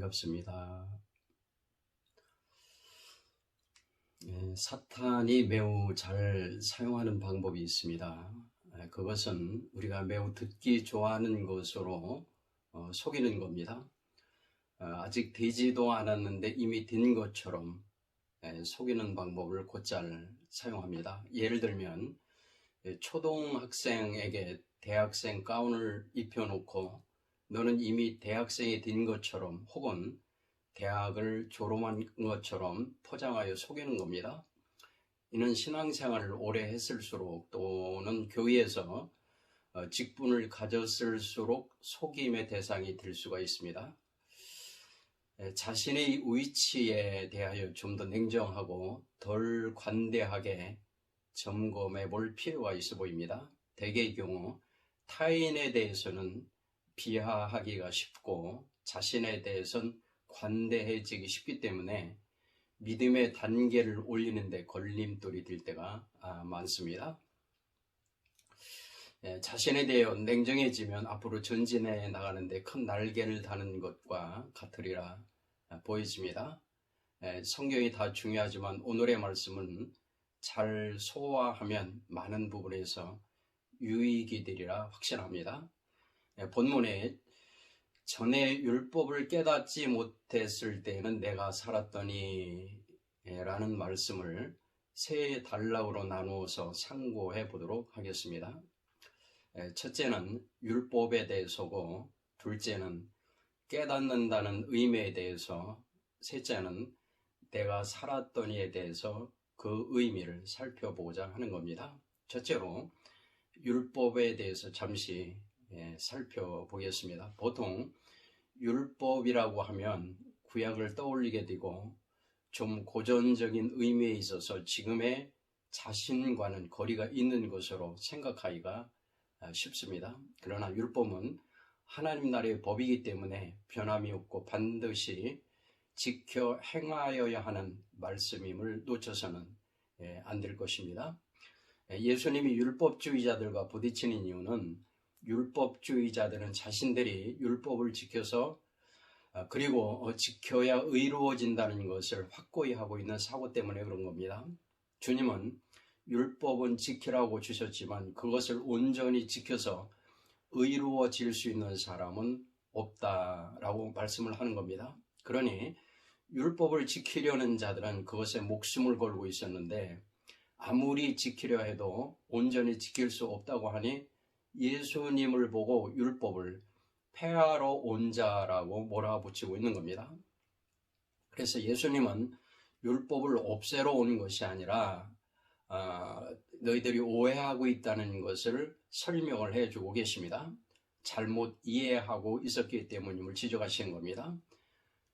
반갑습니다. 사탄이 매우 잘 사용하는 방법이 있습니다. 그것은 우리가 매우 듣기 좋아하는 것으로 속이는 겁니다. 아직 되지도 않았는데 이미 된 것처럼 속이는 방법을 곧잘 사용합니다. 예를 들면 초등학생에게 대학생 가운을 입혀놓고 너는 이미 대학생이 된 것처럼 혹은 대학을 졸업한 것처럼 포장하여 속이는 겁니다. 이는 신앙생활을 오래 했을수록 또는 교회에서 직분을 가졌을수록 속임의 대상이 될 수가 있습니다. 자신의 위치에 대하여 좀 더 냉정하고 덜 관대하게 점검해 볼 필요가 있어 보입니다. 대개의 경우 타인에 대해서는 비하하기가 쉽고 자신에 대해서는 관대해지기 쉽기 때문에 믿음의 단계를 올리는 데 걸림돌이 될 때가 많습니다. 자신에 대해 냉정해지면 앞으로 전진해 나가는데 큰 날개를 다는 것과 같으리라 보여집니다. 성경이 다 중요하지만 오늘의 말씀은 잘 소화하면 많은 부분에서 유익이 되리라 확신합니다. 본문에 전에 율법을 깨닫지 못했을 때는 내가 살았더니 라는 말씀을 세 단락으로 나누어서 상고해 보도록 하겠습니다. 첫째는 율법에 대해서고, 둘째는 깨닫는다는 의미에 대해서, 셋째는 내가 살았더니에 대해서 그 의미를 살펴보고자 하는 겁니다. 첫째로 율법에 대해서 잠시 살펴보겠습니다. 보통 율법이라고 하면 구약을 떠올리게 되고 좀 고전적인 의미에 있어서 지금의 자신과는 거리가 있는 것으로 생각하기가 쉽습니다. 그러나 율법은 하나님 나라의 법이기 때문에 변함이 없고 반드시 지켜 행하여야 하는 말씀임을 놓쳐서는 안 될 것입니다. 예수님이 율법주의자들과 부딪히는 이유는 율법주의자들은 자신들이 율법을 지켜서 그리고 지켜야 의로워진다는 것을 확고히 하고 있는 사고 때문에 그런 겁니다. 주님은 율법은 지키라고 주셨지만 그것을 온전히 지켜서 의로워질 수 있는 사람은 없다라고 말씀을 하는 겁니다. 그러니 율법을 지키려는 자들은 그것에 목숨을 걸고 있었는데 아무리 지키려 해도 온전히 지킬 수 없다고 하니 예수님을 보고 율법을 폐하러 온 자라고 몰아붙이고 있는 겁니다. 그래서 예수님은 율법을 없애러 온 것이 아니라 너희들이 오해하고 있다는 것을 설명을 해주고 계십니다. 잘못 이해하고 있었기 때문임을 지적하시는 겁니다.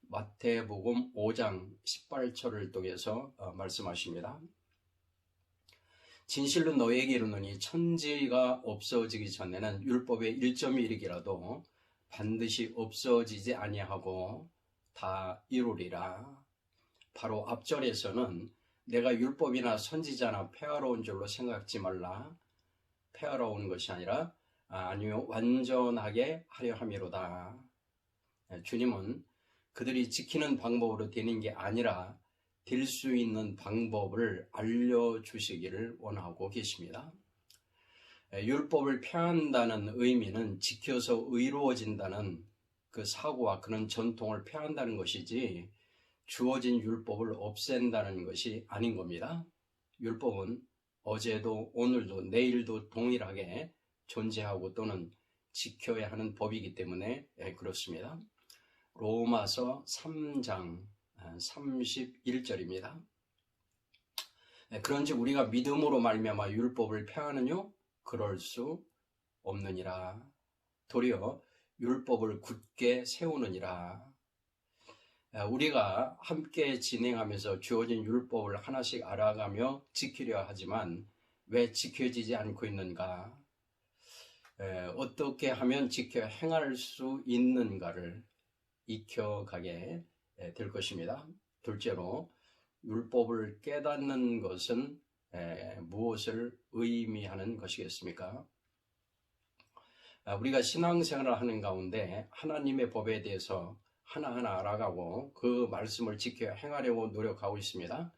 마태복음 5장 18절을 통해서 말씀하십니다. 진실로 너희에게 이르노니 천지가 없어지기 전에는 율법의 1.1이라도 반드시 없어지지 아니하고 다 이루리라. 바로 앞절에서는 내가 율법이나 선지자나 폐하러 온 줄로 생각지 말라. 폐하러 온 것이 아니라 아니요 완전하게 하려 함이로다. 주님은 그들이 지키는 방법으로 되는 게 아니라 될 수 있는 방법을 알려주시기를 원하고 계십니다. 율법을 폐한다는 의미는 지켜서 의로워진다는 그 사고와 그런 전통을 폐한다는 것이지 주어진 율법을 없앤다는 것이 아닌 겁니다. 율법은 어제도 오늘도 내일도 동일하게 존재하고 또는 지켜야 하는 법이기 때문에 그렇습니다. 로마서 3장 31절입니다. 그런즉 우리가 믿음으로 말미암아 율법을 폐하느뇨? 그럴 수 없느니라. 도리어 율법을 굳게 세우느니라. 우리가 함께 진행하면서 주어진 율법을 하나씩 알아가며 지키려 하지만 왜 지켜지지 않고 있는가? 어떻게 하면 지켜 행할 수 있는가를 익혀가게 될 것입니다. 둘째로 율법을 깨닫는 것은 무엇을 의미하는 것이겠습니까? 우리가 신앙생활을 하는 가운데 하나님의 법에 대해서 하나하나 알아가고 그 말씀을 지켜 행하려고 노력하고 있습니다.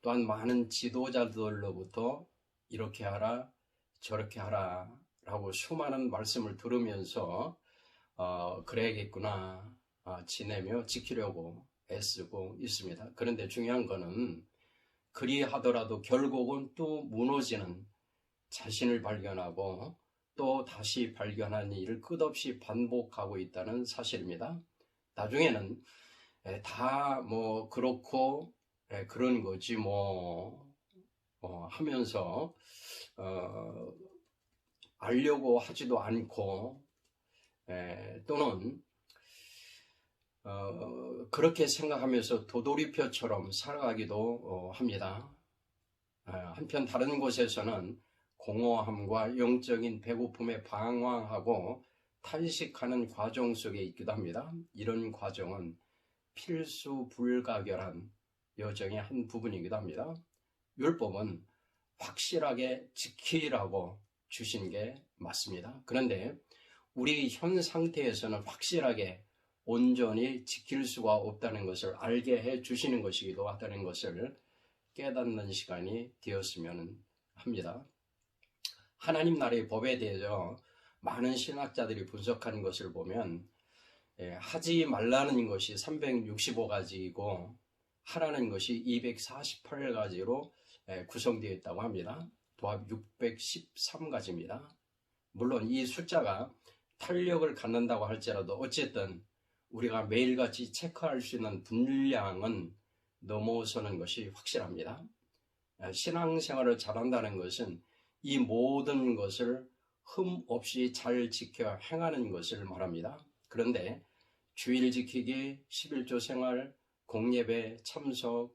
또한 많은 지도자들로부터 이렇게 하라 저렇게 하라 라고 수많은 말씀을 들으면서 그래야겠구나 지내며 지키려고 애쓰고 있습니다. 그런데 중요한 거는 그리하더라도 결국은 또 무너지는 자신을 발견하고 또 다시 발견하는 일을 끝없이 반복하고 있다는 사실입니다. 나중에는 다 뭐 그렇고 그런 거지 하면서 알려고 하지도 않고 또는 그렇게 생각하면서 도돌이표처럼 살아가기도 합니다. 한편 다른 곳에서는 공허함과 영적인 배고픔에 방황하고 탄식하는 과정 속에 있기도 합니다. 이런 과정은 필수 불가결한 여정의 한 부분이기도 합니다. 율법은 확실하게 지키라고 주신 게 맞습니다. 그런데 우리 현 상태에서는 확실하게 온전히 지킬 수가 없다는 것을 알게 해 주시는 것이기도 하다는 것을 깨닫는 시간이 되었으면 합니다. 하나님 나라의 법에 대해서 많은 신학자들이 분석하는 것을 보면 하지 말라는 것이 365가지이고 하라는 것이 248가지로 구성되어 있다고 합니다. 도합 613가지입니다. 물론 이 숫자가 탄력을 갖는다고 할지라도 어쨌든 우리가 매일같이 체크할 수 있는 분량은 넘어서는 것이 확실합니다. 신앙생활을 잘한다는 것은 이 모든 것을 흠 없이 잘 지켜 행하는 것을 말합니다. 그런데 주일 지키기, 11조 생활, 공예배 참석,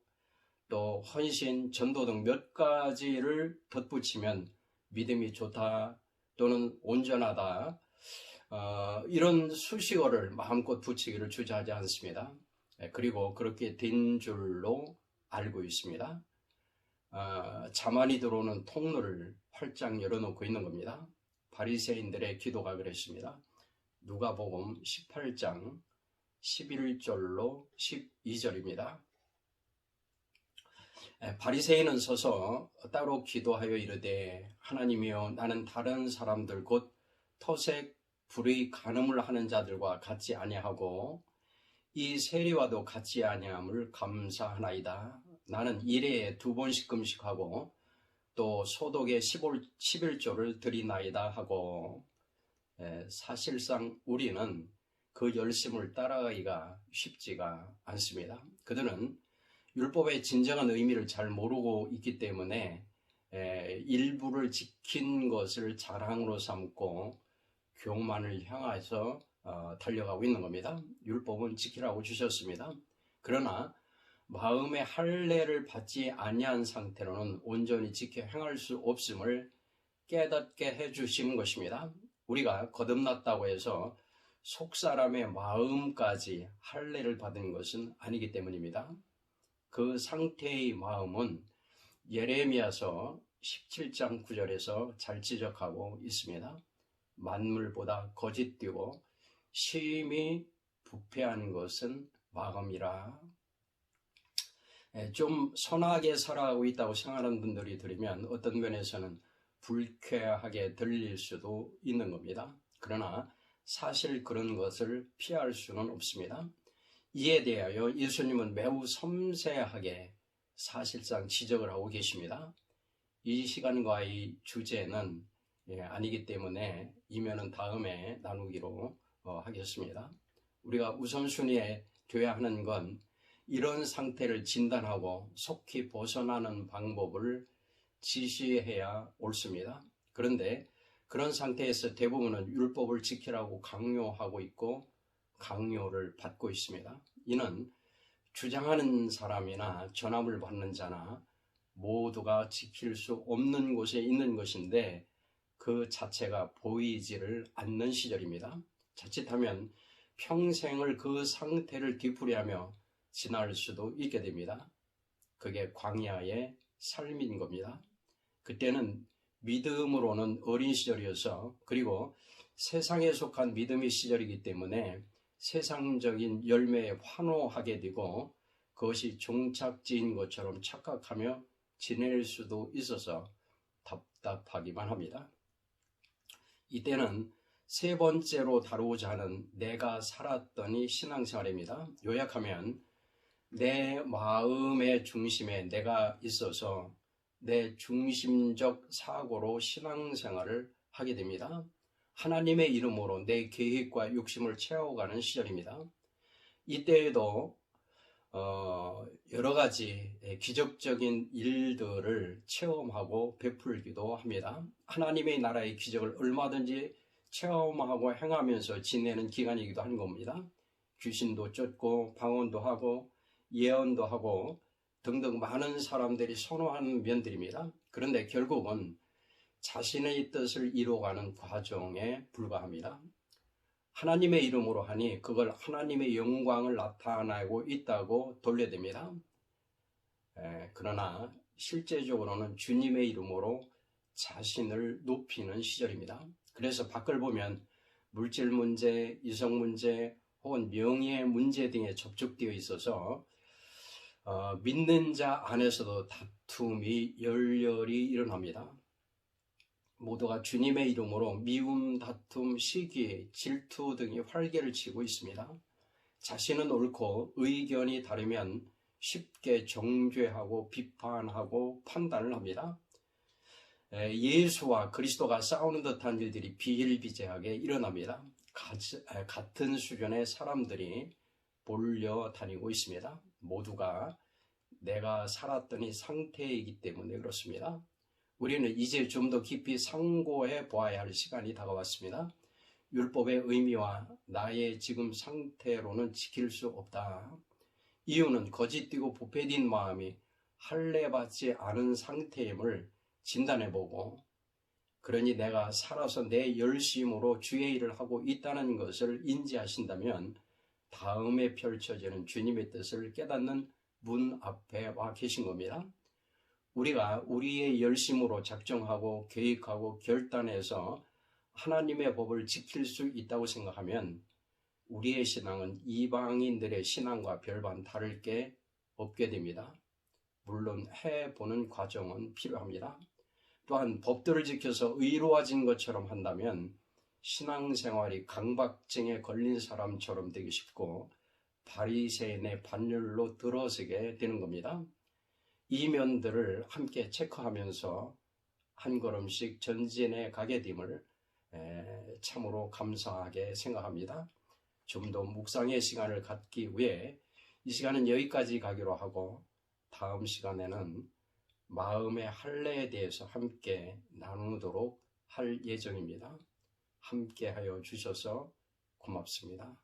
또 헌신, 전도 등 몇 가지를 덧붙이면 믿음이 좋다 또는 온전하다 이런 수식어를 마음껏 붙이기를 주저하지 않습니다. 그리고 그렇게 된 줄로 알고 있습니다. 자만이 들어오는 통로를 활짝 열어놓고 있는 겁니다. 바리새인들의 기도가 그랬습니다. 누가복음 18장 11절로 12절입니다. 바리새인은 서서 따로 기도하여 이르되 하나님이여 나는 다른 사람들 곧 토색 불의 간음을 하는 자들과 같지 아니하고 이 세리와도 같지 아니함을 감사하나이다. 나는 일회에 2번씩 금식하고 또 소독에 11조를 드리나이다 하고 사실상 우리는 그 열심을 따라가기가 쉽지가 않습니다. 그들은 율법의 진정한 의미를 잘 모르고 있기 때문에 일부를 지킨 것을 자랑으로 삼고 교만을 향해서 달려가고 있는 겁니다. 율법은 지키라고 주셨습니다. 그러나 마음의 할례를 받지 아니한 상태로는 온전히 지켜 행할 수 없음을 깨닫게 해주시는 것입니다. 우리가 거듭났다고 해서 속사람의 마음까지 할례를 받은 것은 아니기 때문입니다. 그 상태의 마음은 예레미야서 17장 9절에서 잘 지적하고 있습니다. 만물보다 거짓되고 심히 부패한 것은 마음이라. 좀 선하게 살아가고 있다고 생각하는 분들이 들으면 어떤 면에서는 불쾌하게 들릴 수도 있는 겁니다. 그러나 사실 그런 것을 피할 수는 없습니다. 이에 대하여 예수님은 매우 섬세하게 사실상 지적을 하고 계십니다. 이 시간과의 주제는 아니기 때문에 이면은 다음에 나누기로 하겠습니다. 우리가 우선순위에 둬야 하는 건 이런 상태를 진단하고 속히 벗어나는 방법을 지시해야 옳습니다. 그런데 그런 상태에서 대부분은 율법을 지키라고 강요하고 있고 강요를 받고 있습니다. 이는 주장하는 사람이나 전함을 받는 자나 모두가 지킬 수 없는 곳에 있는 것인데 그 자체가 보이지를 않는 시절입니다. 자칫하면 평생을 그 상태를 뒤풀이하며 지날 수도 있게 됩니다. 그게 광야의 삶인 겁니다. 그때는 믿음으로는 어린 시절이어서 그리고 세상에 속한 믿음의 시절이기 때문에 세상적인 열매에 환호하게 되고 그것이 종착지인 것처럼 착각하며 지낼 수도 있어서 답답하기만 합니다. 이때는 세 번째로 다루고자 하는 내가 살았더니 신앙생활입니다. 요약하면 내 마음의 중심에 내가 있어서 내 중심적 사고로 신앙생활을 하게 됩니다. 하나님의 이름으로 내 계획과 욕심을 채워가는 시절입니다. 이때에도 여러 가지 기적적인 일들을 체험하고 베풀기도 합니다. 하나님의 나라의 기적을 얼마든지 체험하고 행하면서 지내는 기간이기도 한 겁니다. 귀신도 쫓고 방언도 하고 예언도 하고 등등 많은 사람들이 선호하는 면들입니다. 그런데 결국은 자신의 뜻을 이루어가는 과정에 불과합니다. 하나님의 이름으로 하니 그걸 하나님의 영광을 나타내고 있다고 돌려댑니다. 그러나 실제적으로는 주님의 이름으로 자신을 높이는 시절입니다. 그래서 밖을 보면 물질 문제, 이성 문제 혹은 명예 문제 등에 접촉되어 있어서 믿는 자 안에서도 다툼이 열렬히 일어납니다. 모두가 주님의 이름으로 미움, 다툼, 시기, 질투 등이 활개를 치고 있습니다. 자신은 옳고 의견이 다르면 쉽게 정죄하고 비판하고 판단을 합니다. 예수와 그리스도가 싸우는 듯한 일들이 비일비재하게 일어납니다. 같은 수준의 사람들이 몰려다니고 있습니다. 모두가 내가 살았더니 상태이기 때문에 그렇습니다. 우리는 이제 좀 더 깊이 상고해 보아야 할 시간이 다가왔습니다. 율법의 의미와 나의 지금 상태로는 지킬 수 없다. 이유는 거짓되고 부패된 마음이 할례받지 않은 상태임을 진단해보고 그러니 내가 살아서 내 열심으로 주의 일을 하고 있다는 것을 인지하신다면 다음에 펼쳐지는 주님의 뜻을 깨닫는 문 앞에 와 계신 겁니다. 우리가 우리의 열심으로 작정하고 계획하고 결단해서 하나님의 법을 지킬 수 있다고 생각하면 우리의 신앙은 이방인들의 신앙과 별반 다를 게 없게 됩니다. 물론 해보는 과정은 필요합니다. 또한 법들을 지켜서 의로워진 것처럼 한다면 신앙생활이 강박증에 걸린 사람처럼 되기 쉽고 바리새인의 반열로 들어서게 되는 겁니다. 이 면들을 함께 체크하면서 한 걸음씩 전진해 가게 됨을 참으로 감사하게 생각합니다. 좀 더 묵상의 시간을 갖기 위해 이 시간은 여기까지 가기로 하고 다음 시간에는 마음의 할례에 대해서 함께 나누도록 할 예정입니다. 함께 하여 주셔서 고맙습니다.